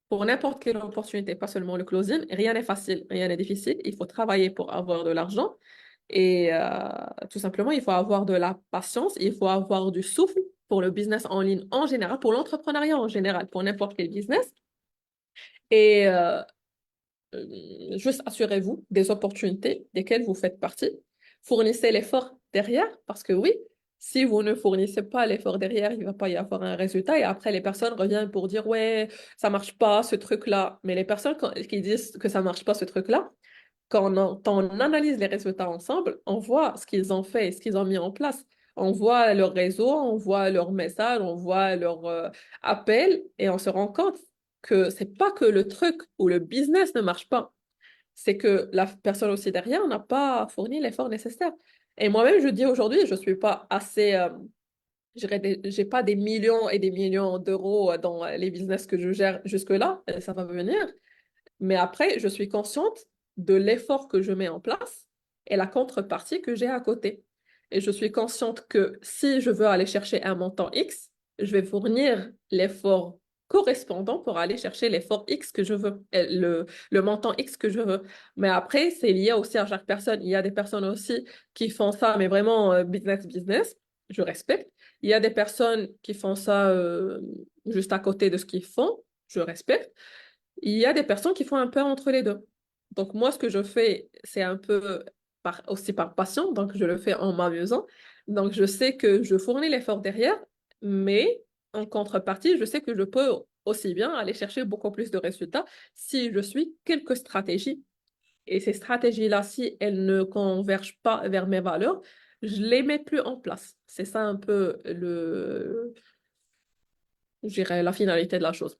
pour n'importe quelle opportunité, pas seulement le closing, rien n'est facile, rien n'est difficile. Il faut travailler pour avoir de l'argent et tout simplement, il faut avoir de la patience, il faut avoir du souffle pour le business en ligne en général, pour l'entrepreneuriat en général, pour n'importe quel business. Et juste assurez-vous des opportunités desquelles vous faites partie. Fournissez l'effort derrière, parce que oui, si vous ne fournissez pas l'effort derrière, il ne va pas y avoir un résultat. Et après, les personnes reviennent pour dire, ouais, ça marche pas, ce truc-là. Mais les personnes qui disent que ça marche pas, ce truc-là, quand on analyse les résultats ensemble, on voit ce qu'ils ont fait et ce qu'ils ont mis en place. On voit leur réseau, on voit leurs messages, on voit leurs appels et on se rend compte que c'est pas que le truc ou le business ne marche pas, c'est que la personne aussi derrière n'a pas fourni l'effort nécessaire. Et moi-même, je dis aujourd'hui, je suis pas assez, j'ai pas des millions et des millions d'euros dans les business que je gère jusque-là, ça va venir. Mais après, je suis consciente de l'effort que je mets en place et la contrepartie que j'ai à côté. Et je suis consciente que si je veux aller chercher un montant X, je vais fournir l'effort correspondant pour aller chercher l'effort X que je veux, le montant X que je veux. Mais après, c'est lié aussi à chaque personne. Il y a des personnes aussi qui font ça, mais vraiment business. Je respecte. Il y a des personnes qui font ça juste à côté de ce qu'ils font. Je respecte. Il y a des personnes qui font un peu entre les deux. Donc moi, ce que je fais, c'est un peu aussi par passion, donc je le fais en m'amusant. Donc je sais que je fournis l'effort derrière, mais en contrepartie, je sais que je peux aussi bien aller chercher beaucoup plus de résultats si je suis quelques stratégies. Et ces stratégies-là, si elles ne convergent pas vers mes valeurs, je les mets plus en place. C'est ça un peu je dirais, la finalité de la chose.